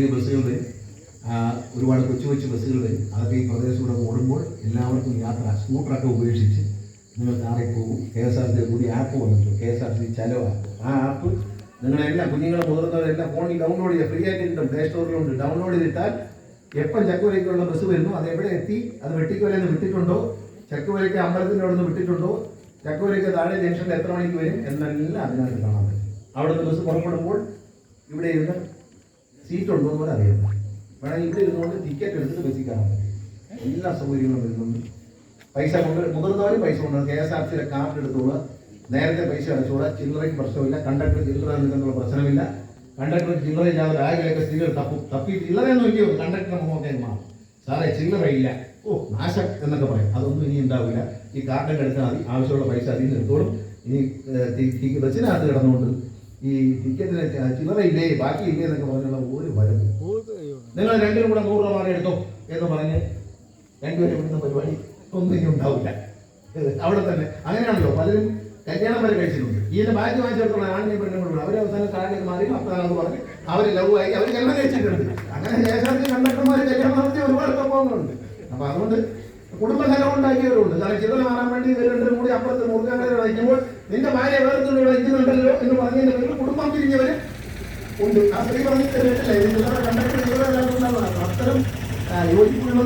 ബസ്സുകൾ വരും, ഒരുപാട് കൊച്ചു കൊച്ചു ബസ്സുകൾ വരും. അതൊക്കെ ഈ പ്രദേശത്തൂടെ ഓടുമ്പോൾ എല്ലാവർക്കും യാത്ര സ്കൂട്ടറൊക്കെ ഉപേക്ഷിച്ച് നിങ്ങൾ കാറിൽ പോകും. KSRTC കൂടി ആപ്പ് വന്നിട്ടുണ്ട്, KSRTC ചലോ ആപ്പ്. ആ ആപ്പ് നിങ്ങളെല്ലാം കുഞ്ഞുങ്ങളെ മുതിർന്നവരെല്ലാം ഫോണിൽ ഡൗൺലോഡ് ചെയ്യുക. ഫ്രീ ആയിട്ട് കിട്ടും, പ്ലേ സ്റ്റോറിലുണ്ട്. ഡൗൺലോഡ് ചെയ്തിട്ടാൽ എപ്പം ചക്കുവരയ്ക്കുള്ള ബസ് വരുന്നു, അത് എവിടെ എത്തി, അത് വെട്ടിക്കോലയിൽ നിന്ന് വിട്ടിട്ടുണ്ടോ, ചക്കുവരയ്ക്ക് അമ്പലത്തിൻ്റെ അവിടെ നിന്ന് വിട്ടിട്ടുണ്ടോ, ചക്കുവരയ്ക്ക് താഴെ ജംഗ്ഷനിൽ എത്ര മണിക്ക് വരും എന്നെല്ലാം അതിനകത്ത് കാണാൻ പറ്റും. അവിടെ നിന്ന് ബസ് പുറപ്പെടുമ്പോൾ ഇവിടെ ഇരുന്ന് സീറ്റ് ഉണ്ടോ എന്ന് പോലെ അറിയാം. വേണമെങ്കിൽ ഇവിടെ ഇരുന്നുകൊണ്ട് ടിക്കറ്റ് എടുത്തിട്ട് ബസ്സിൽ കാണാൻ പറ്റും. എല്ലാ സൗകര്യങ്ങളും വരുന്നുണ്ട്. പൈസ കൊണ്ട് മുതിർന്നവരും പൈസ കൊണ്ടുവരും. KSRTCയിലെ കാർഡ് എടുത്തോളുക, നേരത്തെ പൈസ അടച്ചോളുക. ചില്ലറയ്ക്ക് പ്രശ്നമില്ല, കണ്ടക്ടർ ചില്ലറ എന്നുള്ള പ്രശ്നമില്ല. കണ്ടക്ടർ ചില്ലറയില്ലാതെ ബാഗിലൊക്കെ സ്ത്രീകൾ തപ്പി ചില്ലറയൊന്നും ഇല്ലയോ, കണ്ടക്ടറിന്റെ മുഖമൊക്കെ മാറും. സാറേ ചില്ലറയില്ല, ഓ നാശം എന്നൊക്കെ പറയും. അതൊന്നും ഇനി ഉണ്ടാവില്ല. ഈ കാർഡൊക്കെ എടുത്താൽ മതി, ആവശ്യമുള്ള പൈസ അതിൽ നിന്ന് എടുത്തോളും. ഇനി ബസ്സിനകത്ത് കിടന്നുകൊണ്ട് ഈ ടിക്കറ്റിന് ചില്ലറയില്ലേ ബാക്കിയില്ലേ എന്നൊക്കെ പറഞ്ഞുള്ള ഒരു വഴക്ക്. നിങ്ങൾ രണ്ടിനും കൂടെ 100 രൂപ മാറി എടുത്തോ എന്ന് പറഞ്ഞ് രണ്ടുപേരും വിടുന്ന പരിപാടി ഒന്നും ഇനി ഉണ്ടാവില്ല. അവിടെ തന്നെ അങ്ങനെയാണല്ലോ, പലരും കല്യാണം വരെ കഴിച്ചിട്ടുണ്ട്. ഇതിന്റെ ബാക്കി വാങ്ങിച്ചെടുത്തുള്ള ആണിനെയും പെണ്ണുങ്ങളുണ്ട്. അവർ അവസാനം കാർഡിലേക്ക് മാറി അപ്പഴാണെന്ന് പറഞ്ഞ് അവർ ലവ് ആയി, അവർ കല്യാണം കഴിച്ചിട്ടുണ്ട്. അങ്ങനെ KSRTC കണ്ടക്ടർമാർ കല്യാണം നടത്തിയ ഒരുപാട് സംഭവങ്ങളുണ്ട്. അപ്പൊ അതുകൊണ്ട് കുടുംബകലം ഉണ്ടാക്കിയവരുണ്ട്. കാരണം ചിതല മാറാൻ വേണ്ടി ഇവർ രണ്ടും കൂടി അപ്പുറത്ത് മുറുകാൻ വയ്ക്കുമ്പോൾ നിന്റെ ഭാര്യ വേർത്തുള്ള വയ്ക്കുന്നുണ്ടല്ലോ എന്ന് പറഞ്ഞതിന്റെ പേരിൽ കുടുംബം പിരിഞ്ഞവര് ഉണ്ട്. ആ സ്ത്രീ പറഞ്ഞിട്ടില്ലേ, ചിലരുടെ കണ്ടക്ടർ ചിലരുണ്ടാകുന്നതാണ്. അത്തരം യോജിപ്പുള്ള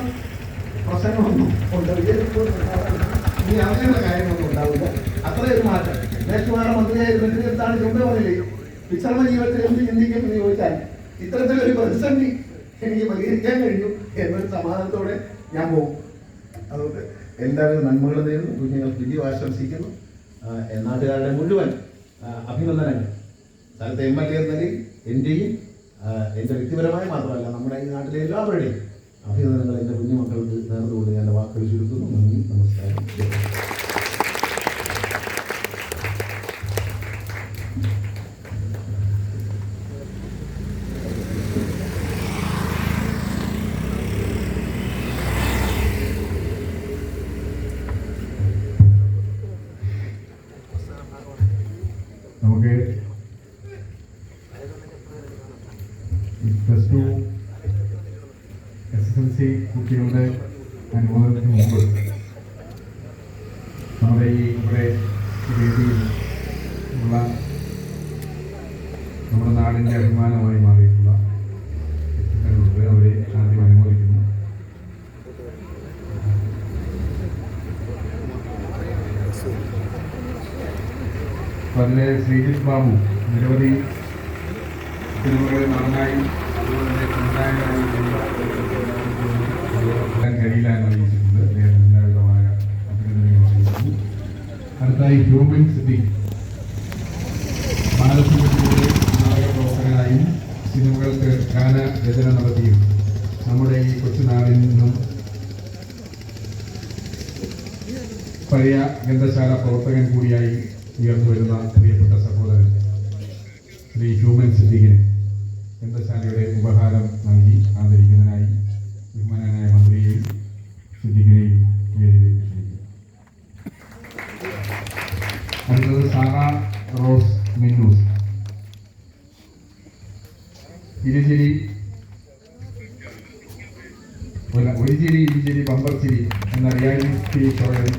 പ്രശ്നങ്ങളൊന്നും ഉണ്ട്. ഇനി അങ്ങനെയുള്ള കാര്യങ്ങളൊന്നും ഉണ്ടാവില്ല. അത്രയൊരു മാറ്റം. ദേശകുമാരുടെ മന്ത്രിയായിരുന്നിട്ട് എന്താണ് ചുമ പറഞ്ഞില്ലേ, വിശ്രമ ജീവിതത്തിൽ എന്ത് ചിന്തിക്കും എന്ന് ചോദിച്ചാൽ ഇത്തരത്തിലൊരു പ്രതിസന്ധി എനിക്ക് പരിഹരിക്കാൻ കഴിഞ്ഞു എന്നൊരു സമാധാനത്തോടെ ഞാൻ പോകും. അതുകൊണ്ട് എല്ലാവിധ നന്മകളും നേരുന്നു, കുഞ്ഞുങ്ങൾക്ക് വിജയം ആശംസിക്കുന്നു. നാട്ടുകാരുടെ മുഴുവൻ അഭിനന്ദനങ്ങൾ. സ്ഥലത്തെ MLA എന്ന നിലയിൽ എൻ്റെയും എൻ്റെ വ്യക്തിപരമായി മാത്രമല്ല നമ്മുടെ ഈ നാട്ടിലെ എല്ലാവരുടെയും അഭിനന്ദനങ്ങൾ എൻ്റെ കുഞ്ഞുമക്കൾക്ക് നേർന്നുകൊണ്ട് ഞാൻ വാക്കുകൾ ചുരുക്കുന്നു. നന്ദി, നമസ്കാരം. നമുക്ക് +2 SSLC കുട്ടികളുടെ അനുഭവത്തിന് മുമ്പ് നമ്മുടെ ഇവിടെ വേദിയിൽ ഉള്ള നമ്മുടെ നാടിൻ്റെ അഭിമാനമായി മാറിയിട്ടുള്ള വ്യക്തികളുണ്ട്. അവരെ ആദ്യം അനുമോദിക്കുന്നു. അതിലെ ശ്രീജിത് ബാബു നിരവധി സിനിമകളിൽ നടനായും അതുപോലെ തന്നെ സംവിധായകനായും കഴിയില്ല എന്ന് അറിയിച്ചിട്ടുണ്ട്. അദ്ദേഹത്തിന് എല്ലാവിധമായ അഭിനന്ദനങ്ങൾ അറിയിക്കുന്നു. അടുത്തായി ഹ്യൂമൻ സിദ്ദീഖ് ബാലസുബ്രഹ്മണ്യത്തിലൂടെ നാടക പ്രവർത്തകനായും സിനിമകൾക്ക് ഗാനരചന നടത്തിയും നമ്മുടെ ഈ കൊച്ചുനാടിൽ നിന്നും പഴയ ഗ്രന്ഥശാല പ്രവർത്തകൻ കൂടിയായി ഉയർന്നു വരുന്ന പ്രിയപ്പെട്ട സഹോദരൻ ശ്രീ ഹ്യൂമൻ സിദ്ദീഖിന് ഗ്രന്ഥശാലയുടെ ഉപഹാരം നൽകി ആദരിക്കുന്നതിനായി ബഹുമാനായ മന്ത്രിയെയും സിദ്ദീഖിനെയും വേദിയിലേക്ക് ക്ഷണിക്കുന്നു. അടുത്തത് സാറ റോസ് മിന്നൂസ്, ഒരിച്ചിരി ബമ്പർച്ചിരി എന്ന റിയാലിറ്റി ഷോയുടെ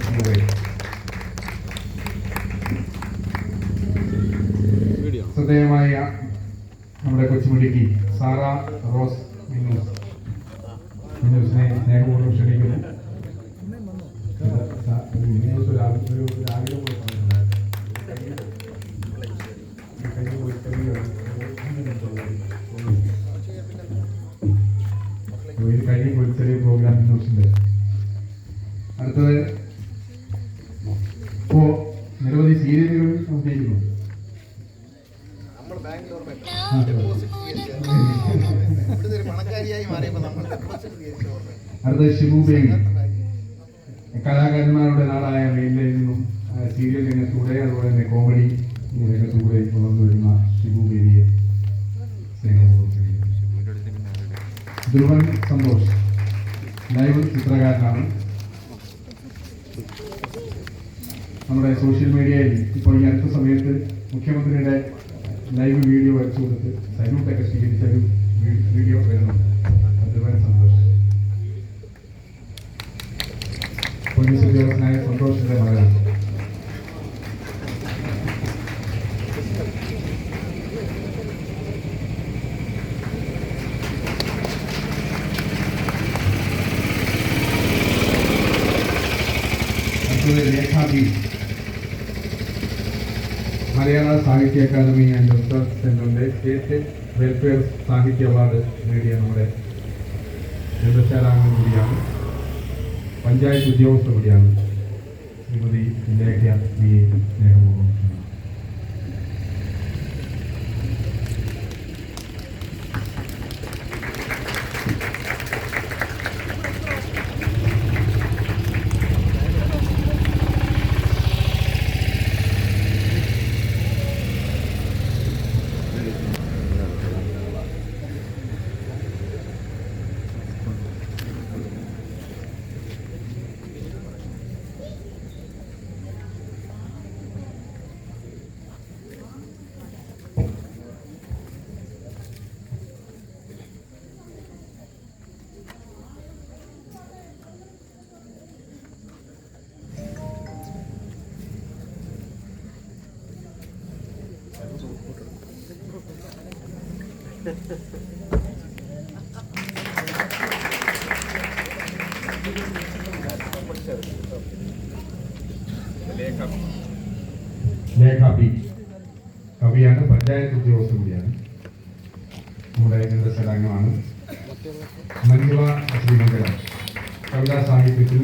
ശ്രദ്ധേയമായ നമ്മുടെ കൊച്ചുമിടുക്കി സാറ റോസ് മിന്നൂസിനെ സ്നേഹപൂർവ്വം ക്ഷണിക്കുന്നു. കഴിഞ്ഞ ഒരു ചെറിയ പ്രോഗ്രാം മിന്നൂസിന്റെ. അടുത്തത് ഇപ്പോ നിരവധി സീരിയലുകൾ അഭിനയിക്കുന്നു. അടുത്ത ഷിബു ബേബി, കലാകാരന്മാരുടെ നാടായ മെയിലിൽ നിന്നും സീരിയൽ രംഗത്തൂടെ അതുപോലെ തന്നെ കോമഡി രംഗത്തൂടെ വളർന്നു വരുന്ന ഷിബു ബേബിയെ സ്നേഹപൂർവ്വം. ധ്രുവൻ സന്തോഷ് ലൈവ് ചിത്രകാരനാണ്. നമ്മുടെ സോഷ്യൽ മീഡിയയിൽ ഇപ്പോൾ ഈ അടുത്ത സമയത്ത് മുഖ്യമന്ത്രിയുടെ ലൈവ് വീഡിയോ വരച്ചു കൊടുത്ത് സല്യൂട്ടൊക്കെ സ്വീകരിച്ച ഒരു വീഡിയോ വരുന്നുണ്ട്. അതുപോലെ സന്തോഷം. പോലീസ് ഉദ്യോഗസ്ഥനായ സന്തോഷിന്റെ മകനാണ്. രേഖാബി മലയാള സാഹിത്യ അക്കാദമി ആൻഡ് റിസർച്ച് സെന്ററിന്റെ സ്റ്റേറ്റ് വെൽഫെയർ സാഹിത്യ അവാർഡ് നേടിയ നമ്മുടെ ഗ്രന്ഥശാലാംഗം കൂടിയാണ്, പഞ്ചായത്ത് ഉദ്യോഗസ്ഥ കൂടിയാണ് ശ്രീമതി ലേഖ ബി സ്നേഹപൂർവ്വം. ലേഖ ബി കവിയാണ്, പഞ്ചായത്ത് ഉദ്യോഗസ്ഥ കൂടിയാണ്, നമ്മുടെ ഗ്രന്ഥശാലാംഗമാണ്. മഞ്ജുള ശ്രീമംഗലം കവിതാ സാഹിത്യത്തിൽ